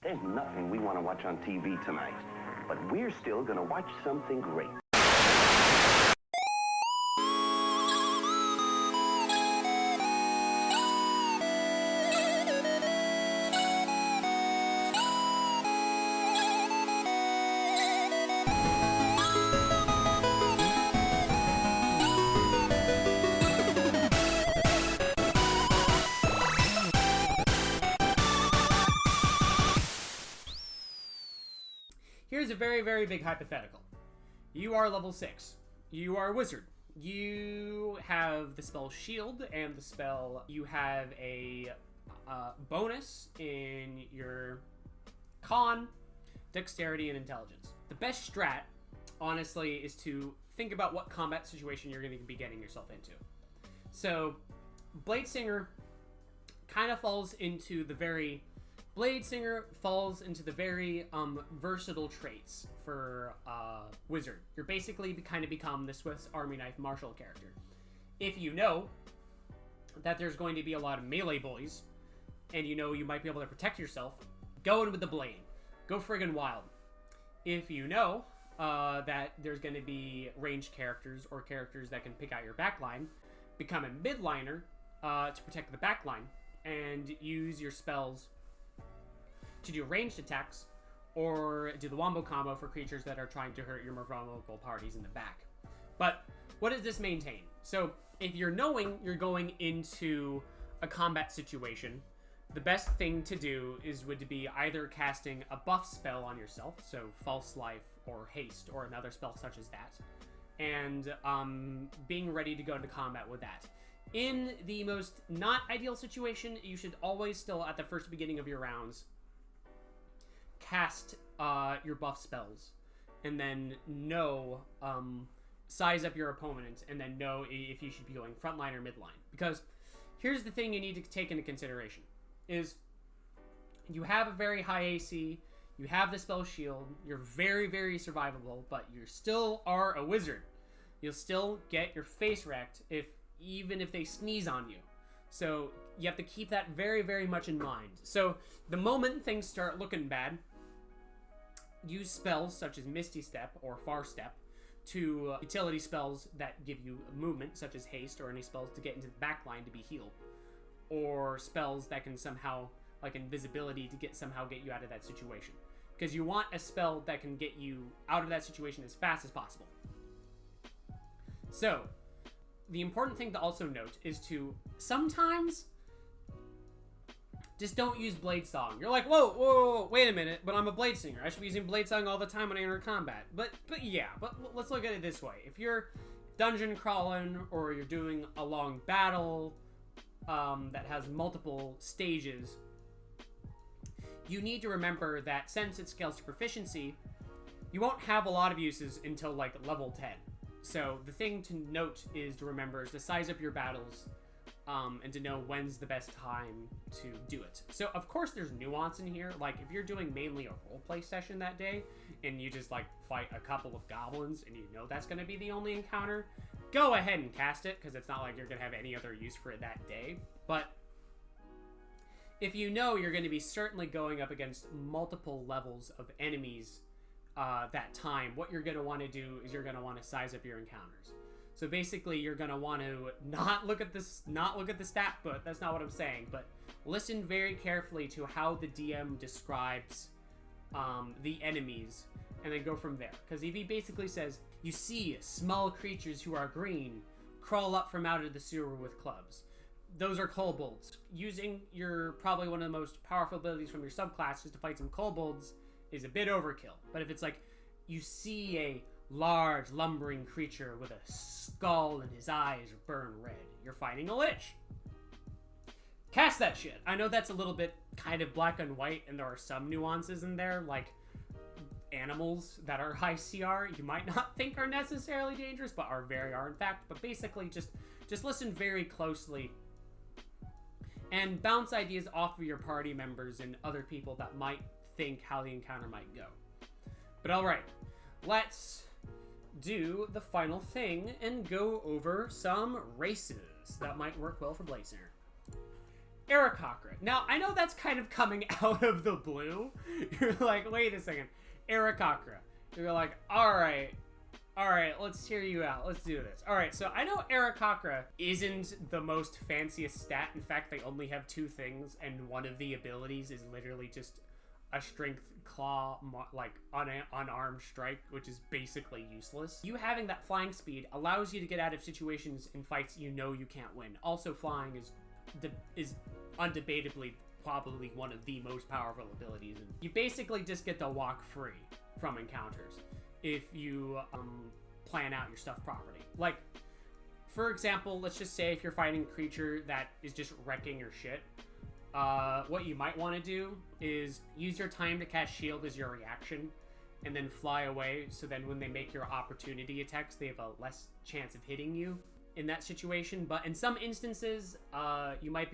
There's nothing we want to watch on TV tonight, but we're still going to watch something great. Here's a very, very big hypothetical. You are level 6. You are a wizard. You have the spell Shield and the spell. You have a bonus in your Con, Dexterity, and Intelligence. The best strat, honestly, is to think about what combat situation you're going to be getting yourself into. So, Blade Slinger kind of falls into the very... Blade Slinger falls into the very versatile traits for wizard. You're basically kind of become the Swiss Army knife martial character. If you know that there's going to be a lot of melee bullies, and you know you might be able to protect yourself, go in with the blade. Go friggin' wild. If you know that there's going to be ranged characters or characters that can pick out your backline, become a midliner to protect the backline, and use your spells to do ranged attacks, or do the wombo combo for creatures that are trying to hurt your more vulnerable parties in the back. But what does this maintain? So if you're knowing you're going into a combat situation, the best thing to do would be either casting a buff spell on yourself, so False Life or Haste or another spell such as that, and being ready to go into combat with that. In the most not ideal situation, you should always still, at the first beginning of your rounds, cast your buff spells, and then size up your opponent, and then know if you should be going frontline or midline. Because here's the thing you need to take into consideration, is you have a very high AC, you have the spell Shield, you're very, very survivable, but you still are a wizard. You'll still get your face wrecked even if they sneeze on you. So you have to keep that very, very much in mind. So the moment things start looking bad, use spells such as Misty Step or Far Step to utility spells that give you movement, such as Haste, or any spells to get into the backline to be healed, or spells that can somehow, like Invisibility, to somehow get you out of that situation. Because you want a spell that can get you out of that situation as fast as possible. So the important thing to also note is to sometimes just don't use Blade Song. You're like, whoa, wait a minute, but I'm a Blade Slinger. I should be using Blade Song all the time when I enter combat. But let's look at it this way. If you're dungeon crawling, or you're doing a long battle that has multiple stages, you need to remember that since it scales to proficiency, you won't have a lot of uses until like level 10. So the thing to note is to remember is to size up your battles, and to know when's the best time to do it. So of course there's nuance in here. Like if you're doing mainly a roleplay session that day, and you just like fight a couple of goblins, and you know that's going to be the only encounter, go ahead and cast it, because it's not like you're going to have any other use for it that day. But if you know you're going to be certainly going up against multiple levels of enemies that time, what you're going to want to do is you're going to want to size up your encounters. So basically, you're going to want to not look at the stat book. That's not what I'm saying, but listen very carefully to how the DM describes the enemies, and then go from there. Because if he basically says, you see small creatures who are green crawl up from out of the sewer with clubs. Those are kobolds. Using probably one of the most powerful abilities from your subclasses to fight some kobolds is a bit overkill. But if it's like, you see a large lumbering creature with a skull and his eyes burn red, you're fighting a lich. Cast that shit. I know that's a little bit kind of black and white, and there are some nuances in there, like animals that are high CR you might not think are necessarily dangerous, but are in fact. But basically just listen very closely and bounce ideas off of your party members and other people that might think how the encounter might go. But alright, let's do the final thing and go over some races that might work well for Blade Slinger. Aarakocra. Now, I know that's kind of coming out of the blue. You're like, wait a second. Aarakocra. You're like, alright, let's hear you out. Let's do this. Alright, so I know Aarakocra isn't the most fanciest stat. In fact, they only have 2 things, and one of the abilities is literally just a strength claw, like unarmed strike, which is basically useless. You having that flying speed allows you to get out of situations in fights you know you can't win. Also, flying is undebatably probably one of the most powerful abilities. And you basically just get to walk free from encounters if you plan out your stuff properly. Like, for example, let's just say if you're fighting a creature that is just wrecking your shit, what you might want to do is use your time to cast shield as your reaction and then fly away, so then when they make your opportunity attacks, they have a less chance of hitting you in that situation. But in some instances, you might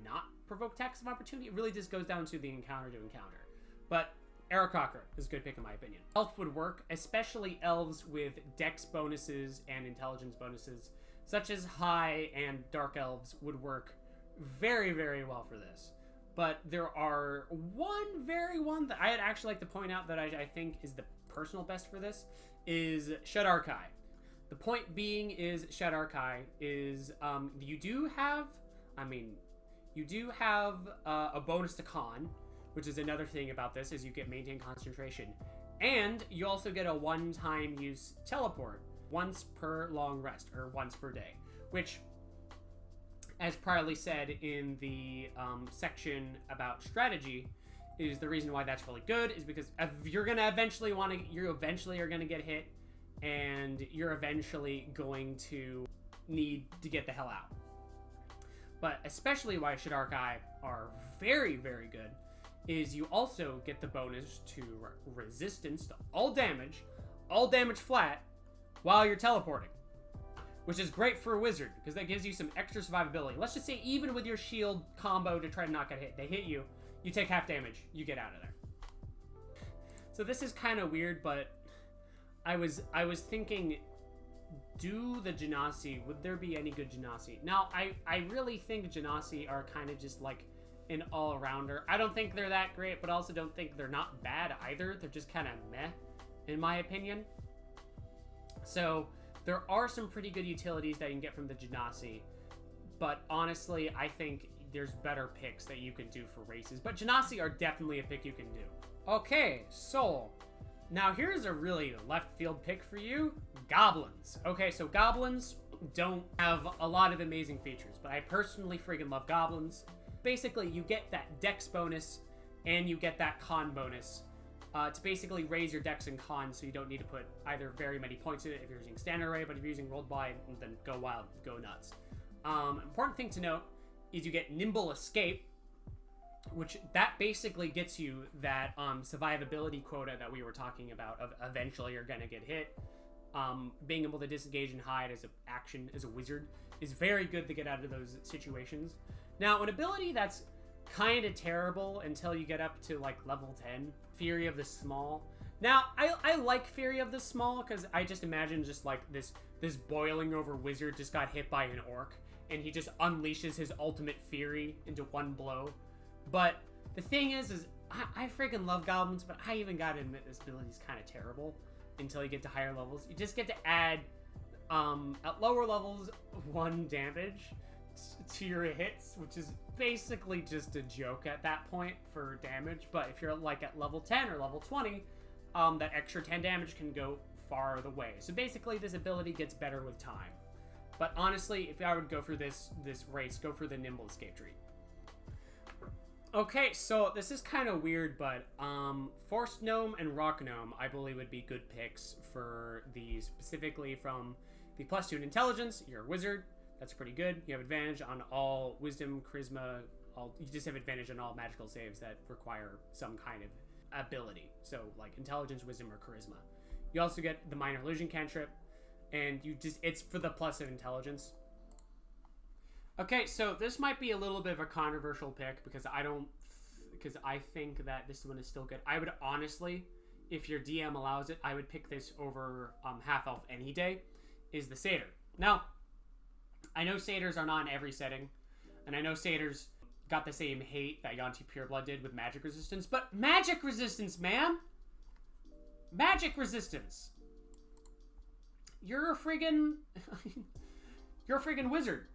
not provoke attacks of opportunity. It really just goes down to the encounter to encounter. But Aarakocra is a good pick in my opinion. Elf would work, especially elves with dex bonuses and intelligence bonuses, such as high and dark elves would work very, very well for this. But there are one that I'd actually like to point out that I think is the personal best for this is Shadarkai. The point being is Shadarkai is you do have a bonus to con, which is another thing about this, is you get maintain concentration, and you also get a one-time use teleport once per long rest, or once per day, which, as Priley said in the section about strategy, is the reason why that's really good, is because you eventually are gonna get hit, and you're eventually going to need to get the hell out. But especially why Shadarkai are very, very good is you also get the bonus to resistance to all damage flat, while you're teleporting, which is great for a wizard, because that gives you some extra survivability. Let's just say even with your shield combo to try to not get hit, they hit you, you take half damage, you get out of there. So this is kind of weird, but I was thinking, do the Genasi, would there be any good Genasi? Now, I really think Genasi are kind of just like an all-rounder. I don't think they're that great, but also don't think they're not bad either. They're just kind of meh, in my opinion. So there are some pretty good utilities that you can get from the Genasi, but honestly, I think there's better picks that you can do for races. But Genasi are definitely a pick you can do. Okay, so now here's a really left field pick for you. Goblins. Okay, so goblins don't have a lot of amazing features, but I personally friggin' love goblins. Basically, you get that dex bonus and you get that con bonus to basically raise your dex and con, so you don't need to put either very many points in it if you're using standard array, but if you're using rolled by, then go wild, go nuts. Important thing to note is you get nimble escape, which that basically gets you that survivability quota that we were talking about of eventually you're gonna get hit. Being able to disengage and hide as an action as a wizard is very good to get out of those situations. Now, an ability that's kind of terrible until you get up to like level 10, Fury of the Small. Now, I like Fury of the Small because I just imagine just like this boiling over wizard just got hit by an orc and he just unleashes his ultimate fury into one blow. But the thing is I freaking love goblins, but I even gotta admit this ability is kind of terrible until you get to higher levels. You just get to add, at lower levels, 1 damage to your hits, which is basically just a joke at that point for damage. But if you're like at level 10 or level 20, that extra 10 damage can go far the way. So basically this ability gets better with time. But honestly, if I would go for this race, go for the Nimble Escape Tree. Okay, so this is kind of weird, but Forest Gnome and Rock Gnome I believe would be good picks for these, specifically from the +2 in intelligence. You're a wizard. That's pretty good. You have advantage on all wisdom, charisma, you just have advantage on all magical saves that require some kind of ability. So like intelligence, wisdom, or charisma. You also get the minor illusion cantrip, and it's for the plus of intelligence. Okay, so this might be a little bit of a controversial pick because I think that this one is still good. I would honestly, if your DM allows it, I would pick this over Half Elf any day, is the Satyr. Now, I know satyrs are not in every setting, And I know Satyrs got the same hate that Yanti Pureblood did with magic resistance, but magic resistance, man! Magic resistance! You're a friggin... You're a friggin' wizard.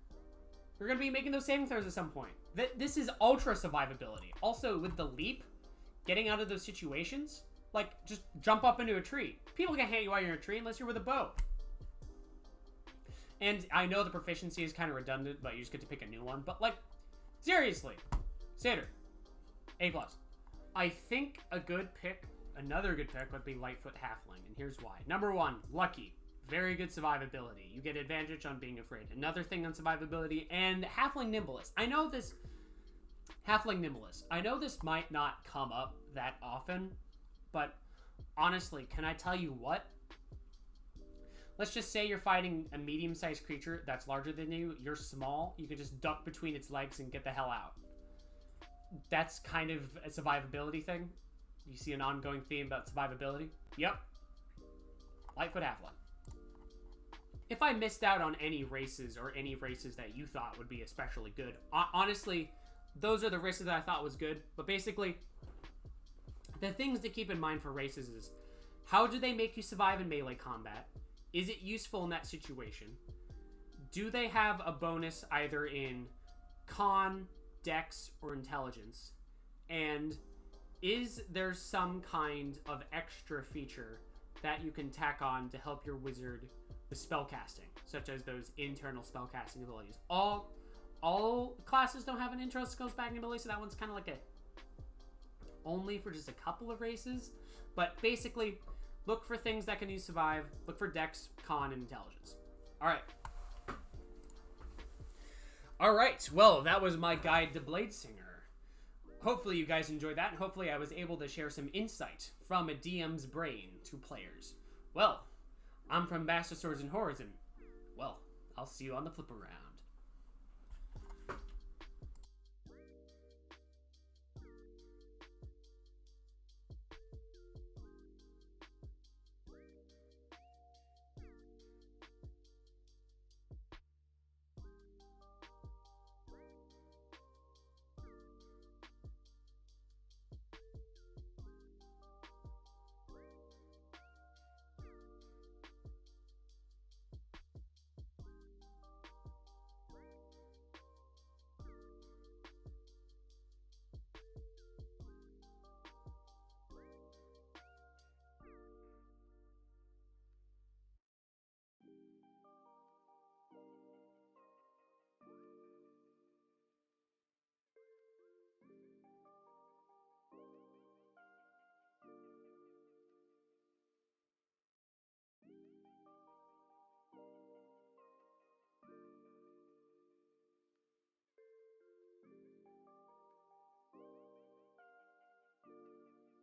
You're gonna be making those saving throws at some point. This is ultra survivability. Also, with the leap, getting out of those situations, like, just jump up into a tree. People can't hit you while you're in a tree unless you're with a bow. And I know the proficiency is kind of redundant, but you just get to pick a new one. But, like, seriously. Satyr. A+. I think a good pick, another good pick, would be Lightfoot Halfling, and here's why. Number 1, lucky. Very good survivability. You get advantage on being afraid. Another thing on survivability, and Halfling Nimblest. I know this... Halfling Nimblest. I know this might not come up that often, but honestly, can I tell you what? Let's just say you're fighting a medium-sized creature that's larger than you. You're small. You can just duck between its legs and get the hell out. That's kind of a survivability thing. You see an ongoing theme about survivability? Yep. Lightfoot Halfling. If I missed out on any races or any races that you thought would be especially good, honestly, those are the races that I thought was good. But basically, the things to keep in mind for races is, how do they make you survive in melee combat? Is it useful in that situation? Do they have a bonus either in con, dex, or intelligence? And is there some kind of extra feature that you can tack on to help your wizard with spellcasting, such as those internal spellcasting abilities? All classes don't have an internal spellcasting ability, so that one's kind of like a only for just a couple of races. But basically, look for things that can use survive. Look for dex, con, and intelligence. All right. Well, that was my guide to Blade Singer. Hopefully you guys enjoyed that, and hopefully I was able to share some insight from a DM's brain to players. Well, I'm from Master Swords and Horrors, and, well, I'll see you on the flip around.